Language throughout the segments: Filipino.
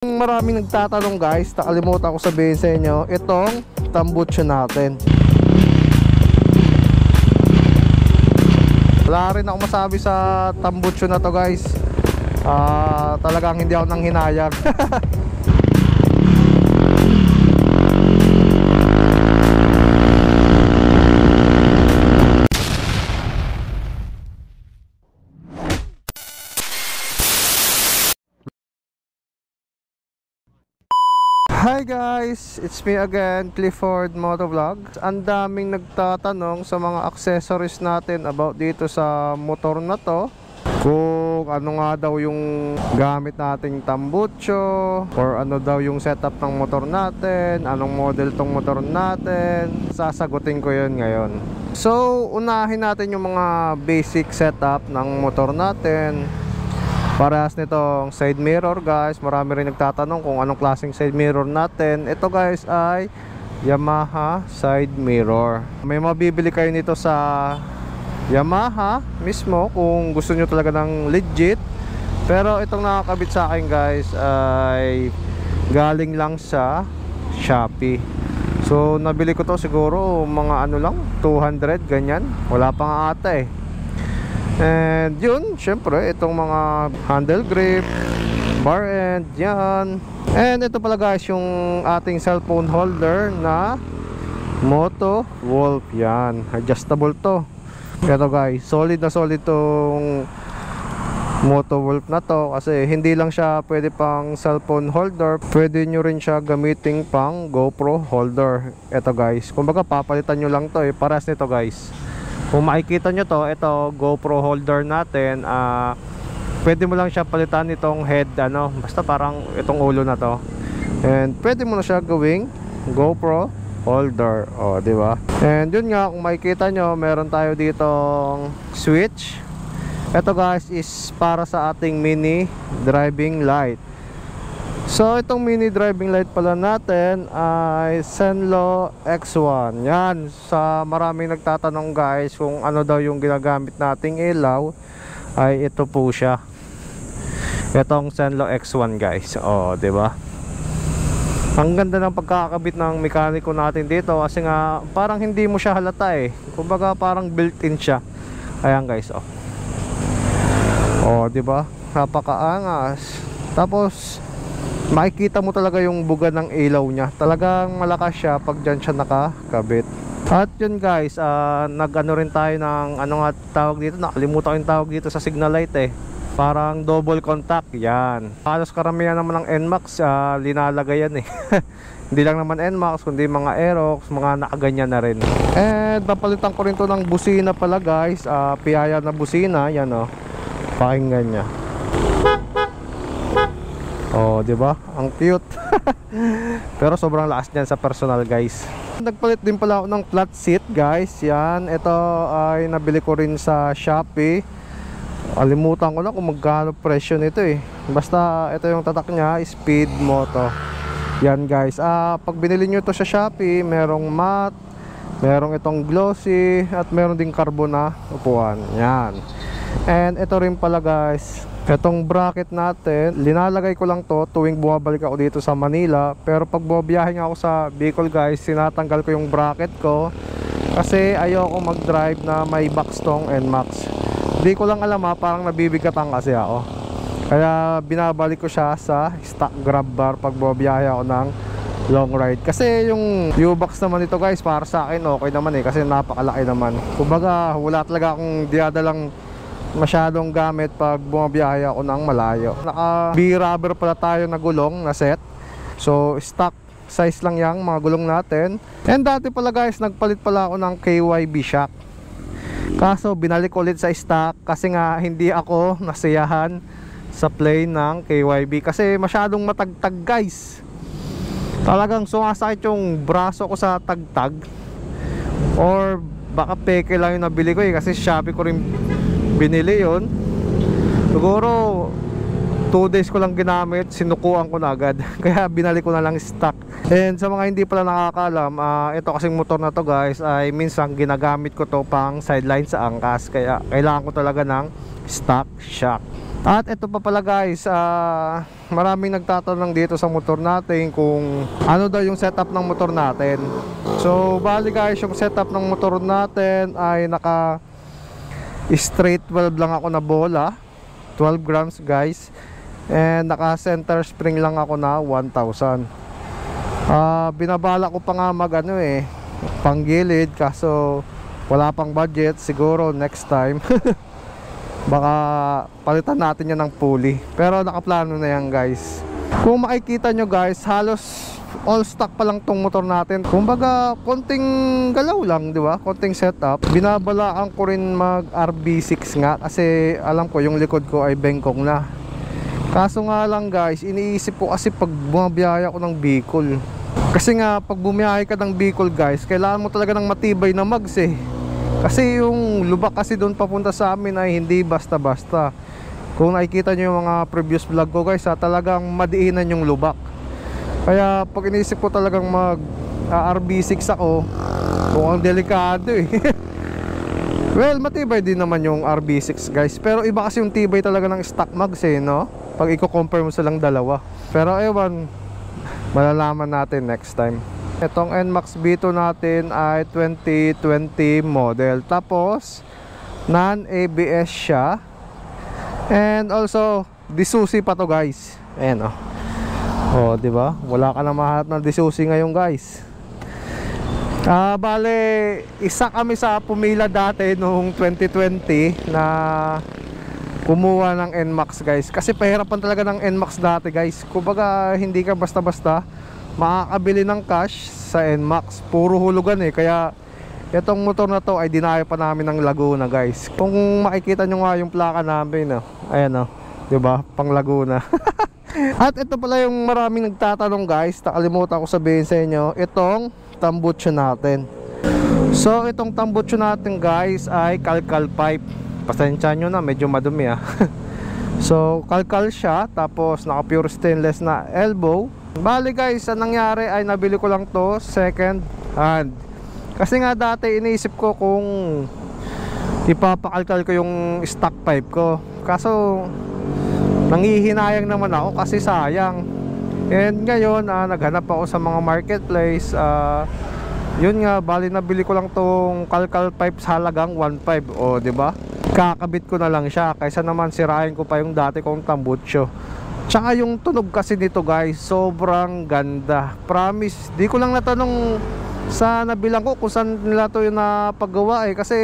Maraming nagtatanong guys, nakalimutan ko sabihin sa inyo, itong tambucho natin. Wala rin ako masabi sa tambucho na to guys. Talagang hindi ako nang hinayang. Hi guys, it's me again, Clifford Motovlog. Ang daming nagtatanong sa mga accessories natin about dito sa motor na to, kung ano nga daw yung gamit nating tambucho, or ano daw yung setup ng motor natin, anong model tong motor natin. Sasagutin ko yun ngayon. So unahin natin yung mga basic setup ng motor natin. Parehas nitong side mirror guys. Marami rin nagtatanong kung anong klaseng side mirror natin. Ito guys ay Yamaha side mirror. May mabibili kayo nito sa Yamaha mismo kung gusto nyo talaga ng legit. Pero itong nakakabit sa akin guys ay galing lang sa Shopee. So nabili ko to siguro mga ano lang 200 ganyan. Wala pa nga ata eh. And yun, syempre itong mga handle grip, bar end, yan. And ito pala guys yung ating cellphone holder na Moto Wolf, yan. Adjustable to. Ito guys, solid na solid tong Moto Wolf na to. Kasi hindi lang siya pwede pang cellphone holder, pwede nyo rin siya gamitin pang GoPro holder. Ito guys, kumbaga papalitan nyo lang to eh. Parehas nito guys. Kung makikita nyo to, ito GoPro holder natin, pwede mo lang siya palitan itong head, ano, basta parang itong ulo na to. And pwede mo na siya gawing GoPro holder, oh, di ba? And yun nga, kung makikita nyo, meron tayo ditong switch. Ito guys is para sa ating mini driving light. So itong mini driving light pala natin ay Senlo X1. Yan, sa maraming nagtatanong guys kung ano daw yung ginagamit nating ilaw, ay ito po siya. Itong Senlo X1 guys. Oh, 'di ba? Ang ganda ng pagkakabit ng mekaniko natin dito kasi nga parang hindi mo siya halata eh. Kumbaga parang built-in siya. Ayan guys, oh. Oh, 'di ba? Napakaangas. Tapos makikita mo talaga yung buga ng ilaw niya. Talagang malakas siya pag dyan siya nakakabit. At yun guys, nag-ano rin tayo ng ano nga tawag dito, nakalimutan ko yung tawag dito sa signal light eh. Parang double contact, yan. Halos karamihan naman ng NMAX linalagay yan eh. Hindi lang naman NMAX, kundi mga Aerox, mga nakaganyan na rin. And napalitan ko rin to ng busina pala guys, piyaya na busina, yan oh. Pakinggan niya. Oh, 'di ba? Ang cute. Pero sobrang lakas niyan sa personal, guys. Nagpalit din pala ako ng flat seat, guys. Yan, ito ay nabili ko rin sa Shopee. Alimutan ko na kung magkano presyo nito eh. Basta ito yung tatak niya, Speed Moto. Yan, guys. Pag binili niyo to sa Shopee, merong matte, merong itong glossy, at meron ding carbon na upuan. Yan. And ito rin pala, guys, itong bracket natin, linalagay ko lang to tuwing bumabalik ako dito sa Manila. Pero pag bumabiyahe nga ako sa Bicol guys, sinatanggal ko yung bracket ko kasi ayoko mag-drive na may boxstong NMAX. Hindi ko lang alam parang nabibigatan kasi ako. Kaya binabalik ko siya sa stock grab bar pag bumabiyahe ako ng long ride. Kasi yung U-box naman ito guys, para sa akin okay naman eh, kasi napakalaki naman. Kumbaga wala talaga akong dinadalang masyadong gamit pag bumabiyahe ako ng malayo. Naka B-rubber pala tayo na gulong na set. So stock size lang yang mga gulong natin. And dati pala guys, nagpalit pala ako ng KYB shock. Kaso binalik ulit sa stock kasi nga hindi ako nasiyahan sa plane ng KYB kasi masyadong matagtag guys. Talagang sumasakit yung braso ko sa tagtag. Or baka peke lang yung nabili ko eh, kasi Shopee ko rin binili yon. Siguro 2 days ko lang ginamit, sinukuan ko na agad. Kaya binalik ko na lang stock. And sa mga hindi pala nakakaalam, ito kasing motor na to guys ay minsan ginagamit ko to pang sideline sa angkas. Kaya kailangan ko talaga ng stock shock. At ito pa pala guys, maraming nagtatanong dito sa motor natin kung ano daw yung setup ng motor natin. So bali guys, yung setup ng motor natin ay naka straight 12 lang ako na bola, 12 grams guys. And naka center spring lang ako na 1,000. Binabala ko pa nga mag panggilid, kaso wala pang budget. Siguro next time baka palitan natin yan ng pulley. Pero nakaplano na yan guys. Kung makikita nyo guys, halos all stock pa lang tong motor natin. Kumbaga konting galaw lang, di ba? Konting setup. Binabalaan ko rin mag RB6 nga, kasi alam ko yung likod ko ay bengkong na. Kaso nga lang guys, iniisip ko kasi pag bumabiyaya ko ng Bicol. Kasi nga pag bumiyahe ka ng Bicol guys, kailangan mo talaga ng matibay na mags eh. Kasi yung lubak kasi doon papunta sa amin ay hindi basta-basta. Kung nakikita nyo yung mga previous vlog ko guys, talagang madiinan yung lubak. Kaya pag iniisip ko talagang mag RB6 ako, mukhang delikado eh. Well, matibay din naman yung RB6 guys, pero iba kasi yung tibay talaga ng stock mags eh, no? Pag i-compare mo silang dalawa. Pero ewan, malalaman natin next time. Itong NMAX B2 natin ay 2020 model. Tapos non-ABS siya. And also disusi pa to guys. Ayan oh. Oh, di ba? Wala ka na mahanap na disusi ngayon guys. Bale, isa kami sa pumila dati noong 2020 na kumuha ng NMAX guys. Kasi pahirapan talaga ng NMAX dati guys. Kumbaga hindi ka basta-basta makakabili ng cash sa NMAX. Puro hulugan eh. Kaya itong motor na to ay dinayo pa namin ng Laguna guys. Kung makikita nyo nga yung plaka namin ayan diba? Pang Laguna. At ito pala yung maraming nagtatanong guys, nakalimutan ko sabihin sa inyo, itong tambucho natin. So itong tambucho natin guys ay kalkal pipe. Pasensya nyo na, medyo madumi So kalkal siya, tapos naka pure stainless na elbow. Bali guys, ang nangyari ay nabili ko lang to second hand. Kasi nga dati iniisip ko kung ipapakalkal ko yung stock pipe ko. Kaso nanghihinayang naman ako kasi sayang. And ngayon naghanap ako sa mga marketplace. Yun nga, bali nabili ko lang tong kalkal pipe sa halagang 1.5. O diba? Kakabit ko na lang siya kaysa naman sirahin ko pa yung dati kong tambucho. Tsaka yung tunog kasi nito guys, sobrang ganda. Promise, di ko lang natanong sa nabilang ko kung saan nila to yung napagawa kasi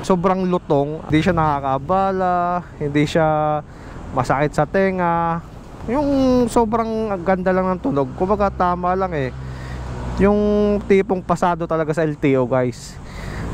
sobrang lutong. Hindi siya nakakabala, hindi siya masakit sa tenga. Yung sobrang ganda lang ng tunog. Kumbaga tama lang yung tipong pasado talaga sa LTO guys.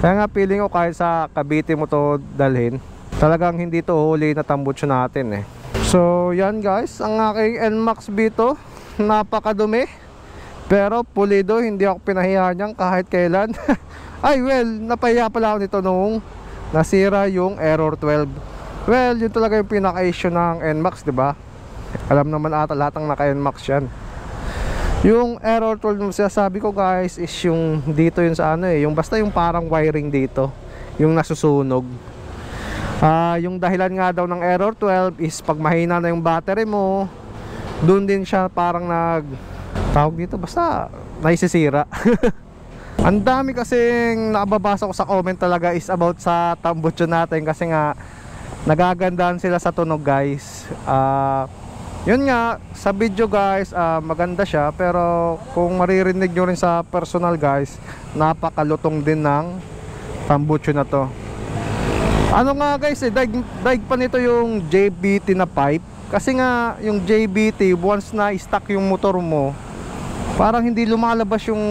Kaya nga feeling ko kahit sa Cavite mo to dalhin, talagang hindi to huli na tambucho natin So yan guys, ang aking NMAX B2, napakadumi pero pulido, hindi ako pinahiya niyan kahit kailan. Ay well, napahiya pala ako nito nung nasira yung Error 12. Well, yun talaga yung pinaka-issue ng NMAX, diba? Alam naman ata lahat ng naka-NMAX yan. Yung Error 12 na sinasabi ko guys is yung dito yun sa yung basta yung parang wiring dito, yung nasusunog. Yung dahilan nga daw ng Error 12 is pag mahina na yung battery mo, doon din siya parang tawag dito, basta naisisira. Ang dami kasing nakababasa ko sa comment talaga is about sa tambucho natin kasi nga nagagandahan sila sa tunog guys. Yun nga, sa video guys, maganda siya, pero kung maririnig nyo rin sa personal guys, napakalutong din ng tambucho na to. Ano nga guys daig pa nito yung JBT na pipe. Kasi nga yung JBT, once na stuck yung motor mo, parang hindi lumalabas yung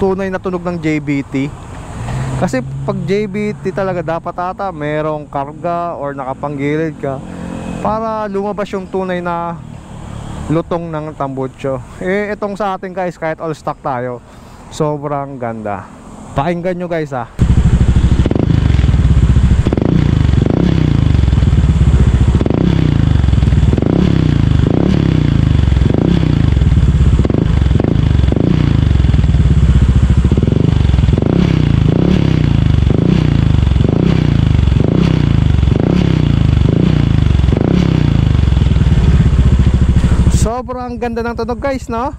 tunay na tunog ng JBT. Kasi pag JBT talaga dapat ata merong karga or nakapanggilid ka para lumabas yung tunay na lutong ng tambucho. Itong sa atin guys, kahit all stock tayo, sobrang ganda. Pakinggan nyo guys Ang ganda ng tunog guys, no?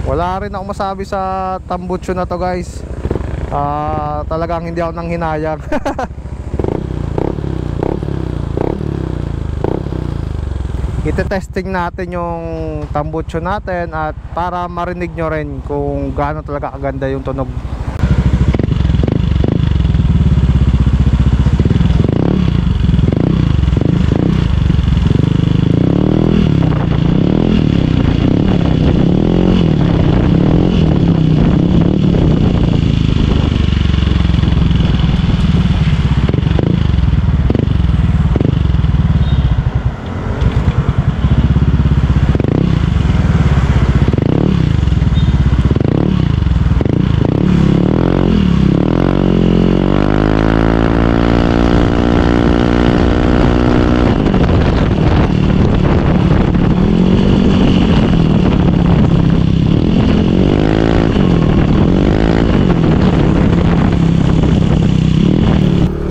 Wala rin ako masabi sa tambucho na to guys. Talagang hindi ako nang hinayang. Ite-testing natin yung tambucho natin at para marinig nyo rin kung gaano talaga kaganda yung tunog.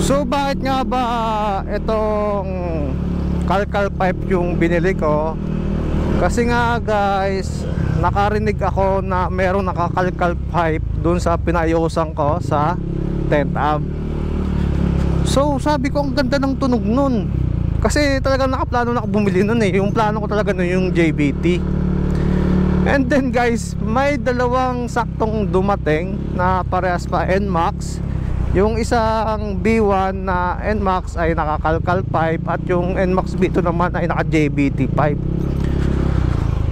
So bakit nga ba itong kalkal pipe yung binili ko? Kasi nga guys, nakarinig ako na merong nakakalkal pipe dun sa pinayusan ko sa 10 amp. So sabi ko ang ganda ng tunog nun. Kasi talagang nakaplano na ako bumili nun eh. Yung plano ko talaga nun yung JBT. And then guys, may dalawang saktong dumating na parehas pa NMAX. Yung isang B1 na NMAX ay nakakalkal pipe at yung NMAX B2 naman ay naka JBT pipe.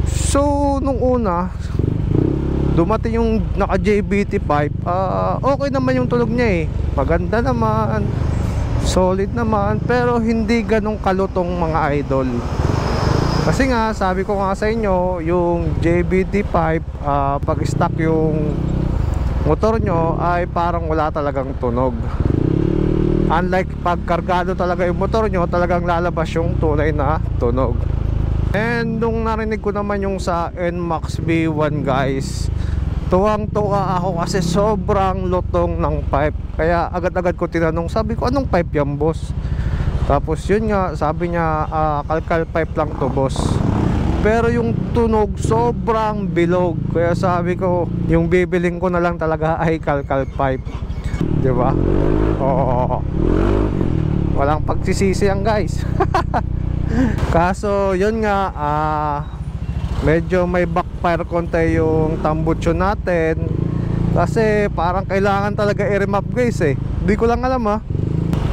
So nung una dumating yung naka JBT pipe, okay naman yung tunog niya eh. Maganda naman, solid naman, pero hindi ganong kalutong mga idol. Kasi nga sabi ko nga sa inyo, yung JBT pipe, pag stock yung motor nyo ay parang wala talagang tunog. Unlike pag kargado talaga yung motor nyo, talagang lalabas yung tunay na tunog. And nung narinig ko naman yung sa NMAX B1 guys, tuwang-tuwa ako kasi sobrang lutong ng pipe. Kaya agad-agad ko tinanong, sabi ko anong pipe yan boss? Tapos yun nga, sabi niya kalkal pipe lang to boss. Pero yung tunog sobrang bilog. Kaya sabi ko, yung bibiling ko na lang talaga ay kalkal pipe. Diba? Oo. Walang pagsisisi yan guys. Kaso yun nga, medyo may backfire konti yung tambucho natin. Kasi parang kailangan talaga i-remap guys eh. Hindi ko lang alam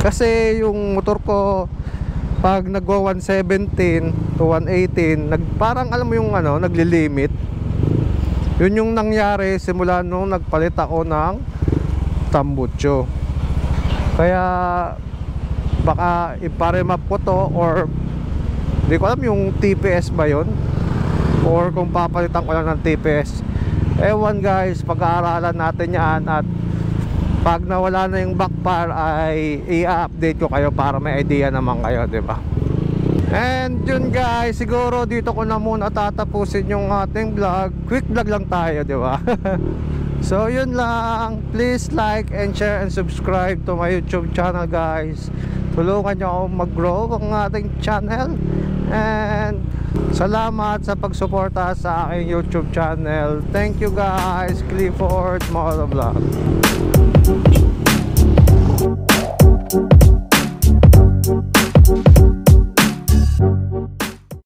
Kasi yung motor ko pag nagwa 117 to 118, parang alam mo yung naglilimit. Yun yung nangyari simula nung nagpalit ako ng tambucho. Kaya baka iparemap ko to, or hindi ko alam yung TPS ba yun, or kung papalitan ko lang ng TPS. Ewan guys, pag-aaralan natin yan. At pag nawala na yung backfire ay i-update ko kayo para may idea naman kayo, diba? And yun guys, siguro dito ko na muna tatapusin yung ating vlog. Quick vlog lang tayo, diba? So yun lang. Please like and share and subscribe to my YouTube channel guys. Tulungan nyo ako mag-grow ang ating channel. And salamat sa pagsuporta sa aking YouTube channel. Thank you guys. Clifford Motovlog.